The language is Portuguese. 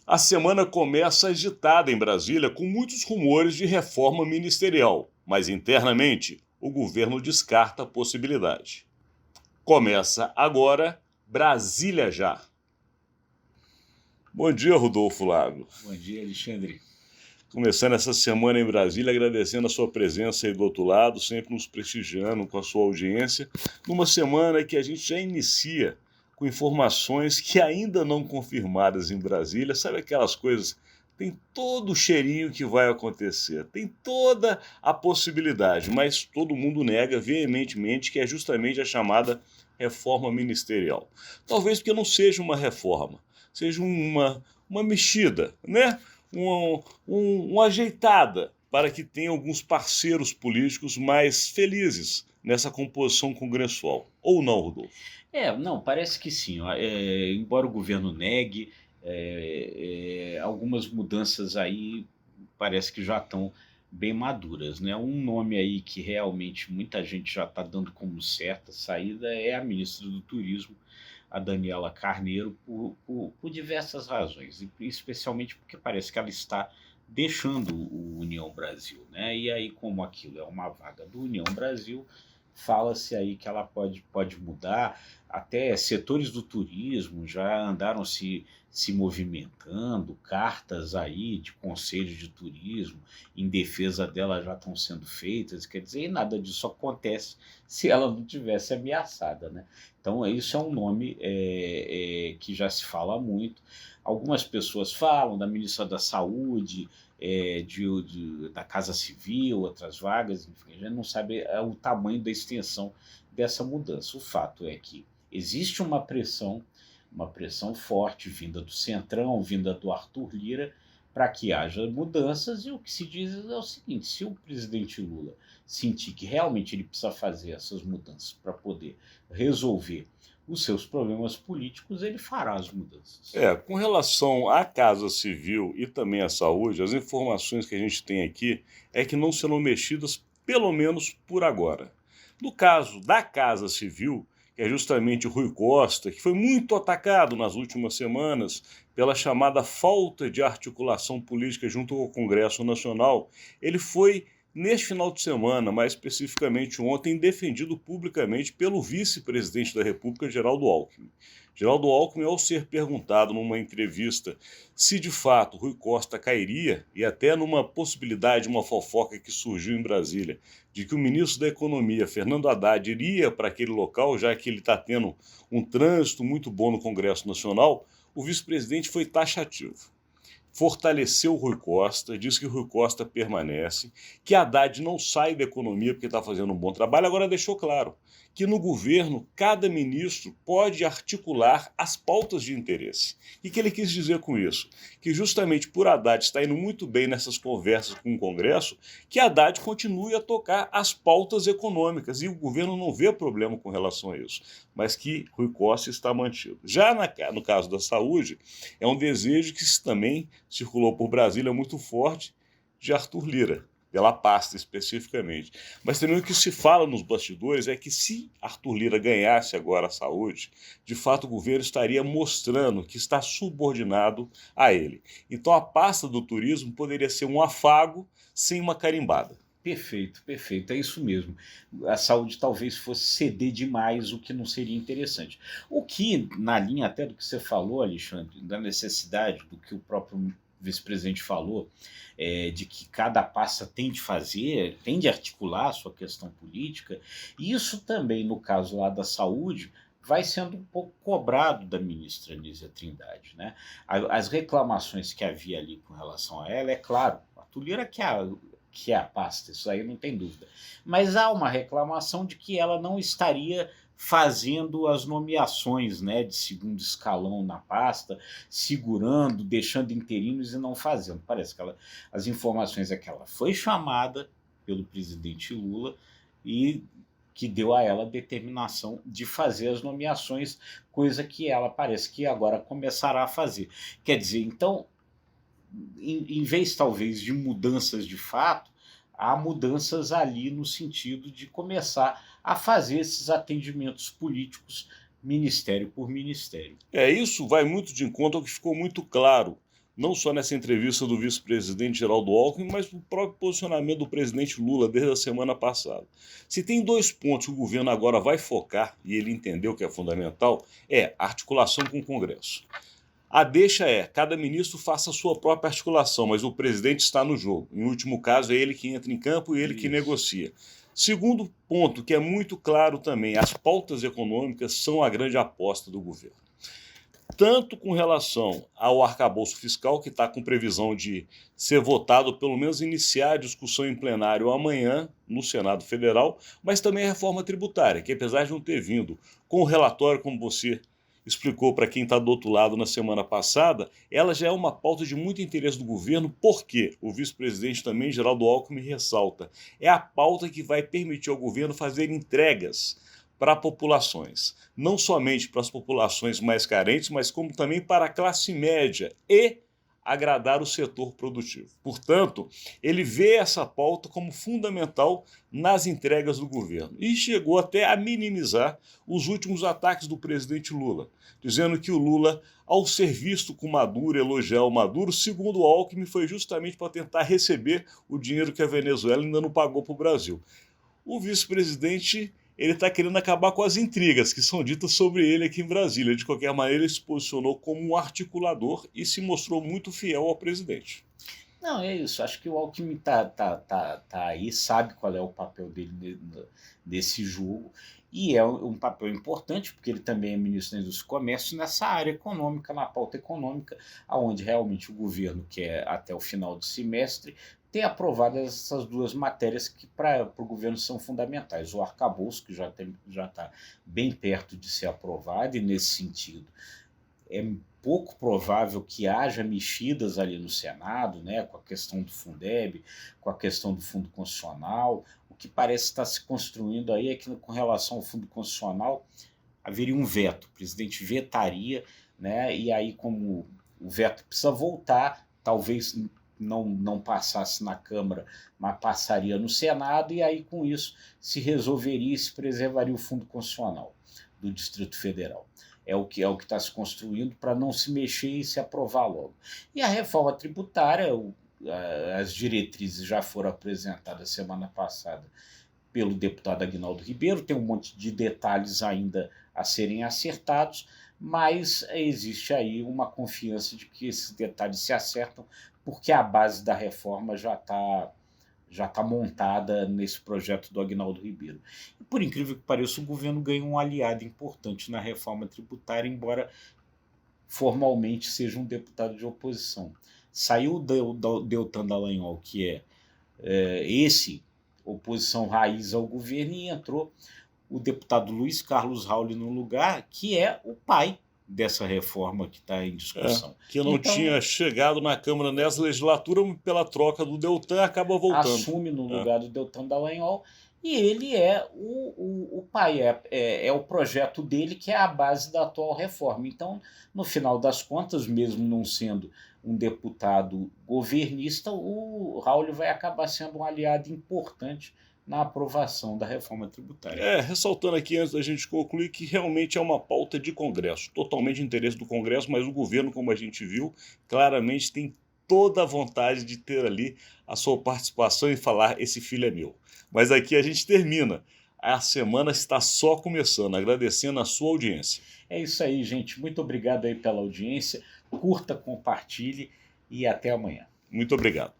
A semana começa agitada em Brasília com muitos rumores de reforma ministerial, mas internamente o governo descarta a possibilidade. Começa agora Brasília Já. Bom dia, Rodolfo Lago. Bom dia, Alexandre. Começando essa semana em Brasília, agradecendo a sua presença aí do outro lado, sempre nos prestigiando com a sua audiência, numa semana que a gente já inicia com informações que ainda não confirmadas em Brasília. Sabe aquelas coisas? Tem todo o cheirinho que vai acontecer, tem toda a possibilidade, mas todo mundo nega veementemente que é justamente a chamada reforma ministerial. Talvez porque não seja uma reforma, seja uma mexida, né? Uma ajeitada para que tenha alguns parceiros políticos mais felizes nessa composição congressual. Ou não, Rodolfo? Não, parece que sim. Embora o governo negue, algumas mudanças aí parece que já estão bem maduras, né? Um nome aí que realmente muita gente já está dando como certa saída é a ministra do Turismo, a Daniela Carneiro, por diversas razões, e especialmente porque parece que ela está deixando o União Brasil, né? E aí, como aquilo é uma vaga do União Brasil, fala-se aí que ela pode mudar. Até setores do turismo já andaram se movimentando, cartas aí de conselhos de turismo em defesa dela já estão sendo feitas, quer dizer, e nada disso acontece se ela não tivesse ameaçada, né? Então, isso é um nome que já se fala muito. Algumas pessoas falam da ministra da Saúde, da Casa Civil, outras vagas, enfim, a gente não sabe o tamanho da extensão dessa mudança. O fato é que existe uma pressão forte vinda do Centrão, vinda do Arthur Lira, para que haja mudanças, e o que se diz é o seguinte: se o presidente Lula sentir que realmente ele precisa fazer essas mudanças para poder resolver os seus problemas políticos, ele fará as mudanças. Com relação à Casa Civil e também à saúde, as informações que a gente tem aqui é que não serão mexidas, pelo menos por agora. No caso da Casa Civil, que é justamente o Rui Costa, que foi muito atacado nas últimas semanas pela chamada falta de articulação política junto ao Congresso Nacional, ele foi, neste final de semana, mais especificamente ontem, defendido publicamente pelo vice-presidente da República, Geraldo Alckmin. Geraldo Alckmin, ao ser perguntado numa entrevista se de fato Rui Costa cairia, e até numa possibilidade, uma fofoca que surgiu em Brasília, de que o ministro da Economia, Fernando Haddad, iria para aquele local, já que ele está tendo um trânsito muito bom no Congresso Nacional, o vice-presidente foi taxativo. Fortaleceu o Rui Costa, disse que o Rui Costa permanece, que Haddad não sai da economia porque está fazendo um bom trabalho. Agora deixou claro que no governo cada ministro pode articular as pautas de interesse. E que ele quis dizer com isso? Que justamente por Haddad estar indo muito bem nessas conversas com o Congresso, que Haddad continue a tocar as pautas econômicas, e o governo não vê problema com relação a isso, mas que Rui Costa está mantido. Já no caso da saúde, é um desejo que também circulou por Brasília muito forte, de Arthur Lira, pela pasta especificamente. Mas também o que se fala nos bastidores é que se Arthur Lira ganhasse agora a saúde, de fato o governo estaria mostrando que está subordinado a ele. Então a pasta do turismo poderia ser um afago sem uma carimbada. Perfeito, perfeito, é isso mesmo. A saúde talvez fosse ceder demais, o que não seria interessante. O que, na linha até do que você falou, Alexandre, da necessidade do que o próprio vice-presidente falou, de que cada pasta tem de fazer, tem de articular a sua questão política, e isso também, no caso lá da saúde, vai sendo um pouco cobrado da ministra Nízia Trindade, né? As reclamações que havia ali com relação a ela, é claro, a Tulira que é a pasta, isso aí não tem dúvida. Mas há uma reclamação de que ela não estaria fazendo as nomeações, né, de segundo escalão na pasta, segurando, deixando interinos e não fazendo. Parece que as informações é que ela foi chamada pelo presidente Lula e que deu a ela a determinação de fazer as nomeações, coisa que ela parece que agora começará a fazer. Quer dizer, então, em vez talvez de mudanças de fato, há mudanças ali no sentido de começar a fazer esses atendimentos políticos ministério por ministério. Isso vai muito de encontro ao que ficou muito claro não só nessa entrevista do vice-presidente Geraldo Alckmin, mas no próprio posicionamento do presidente Lula desde a semana passada. Se tem 2 pontos que o governo agora vai focar, e ele entendeu que é fundamental, é a articulação com o Congresso. A deixa é, cada ministro faça a sua própria articulação, mas o presidente está no jogo. Em último caso, é ele que entra em campo e ele que negocia. Segundo ponto, que é muito claro também, as pautas econômicas são a grande aposta do governo. Tanto com relação ao arcabouço fiscal, que está com previsão de ser votado, pelo menos iniciar a discussão em plenário amanhã no Senado Federal, mas também a reforma tributária, que apesar de não ter vindo com o relatório, como você explicou para quem está do outro lado na semana passada, ela já é uma pauta de muito interesse do governo, porque o vice-presidente também, Geraldo Alckmin, ressalta, é a pauta que vai permitir ao governo fazer entregas para populações, não somente para as populações mais carentes, mas como também para a classe média e agradar o setor produtivo. Portanto, ele vê essa pauta como fundamental nas entregas do governo e chegou até a minimizar os últimos ataques do presidente Lula, dizendo que o Lula, ao ser visto com Maduro, elogiar o Maduro, segundo o Alckmin, foi justamente para tentar receber o dinheiro que a Venezuela ainda não pagou para o Brasil. O vice-presidente ele está querendo acabar com as intrigas que são ditas sobre ele aqui em Brasília. De qualquer maneira, ele se posicionou como um articulador e se mostrou muito fiel ao presidente. Não, é isso. Acho que o Alckmin tá aí, sabe qual é o papel dele nesse jogo, e é um papel importante, porque ele também é ministro da Indústria e Comércio nessa área econômica, na pauta econômica, onde realmente o governo quer, até o final do semestre, ter aprovado essas 2 matérias que para o governo são fundamentais. O arcabouço, que já está bem perto de ser aprovado, e nesse sentido é pouco provável que haja mexidas ali no Senado, né, com a questão do Fundeb, com a questão do Fundo Constitucional. O que parece estar se construindo aí é que, com relação ao Fundo Constitucional, haveria um veto, o presidente vetaria, né, e aí, como o veto precisa voltar, talvez não passasse na Câmara, mas passaria no Senado, e aí com isso se resolveria e se preservaria o Fundo Constitucional do Distrito Federal. É o que está se construindo para não se mexer e se aprovar logo. E a reforma tributária, as diretrizes já foram apresentadas semana passada pelo deputado Aguinaldo Ribeiro, tem um monte de detalhes ainda a serem acertados, mas existe aí uma confiança de que esses detalhes se acertam, porque a base da reforma já está montada nesse projeto do Aguinaldo Ribeiro. E, por incrível que pareça, o governo ganha um aliado importante na reforma tributária, embora formalmente seja um deputado de oposição. Saiu o Deltan Dallagnol, que é esse oposição raiz ao governo, e entrou o deputado Luiz Carlos Rauli no lugar, que é o pai dessa reforma que está em discussão. Que não tinha chegado na Câmara nessa legislatura, pela troca do Deltan, acaba voltando. Assume no lugar do Deltan Dallagnol, e ele é o pai, é o projeto dele que é a base da atual reforma. Então, no final das contas, mesmo não sendo um deputado governista, o Raul vai acabar sendo um aliado importante na aprovação da reforma tributária. Ressaltando aqui, antes da gente concluir, que realmente é uma pauta de Congresso, totalmente de interesse do Congresso, mas o governo, como a gente viu, claramente tem toda a vontade de ter ali a sua participação e falar, esse filho é meu. Mas aqui a gente termina. A semana está só começando, agradecendo a sua audiência. É isso aí, gente. Muito obrigado aí pela audiência. Curta, compartilhe e até amanhã. Muito obrigado.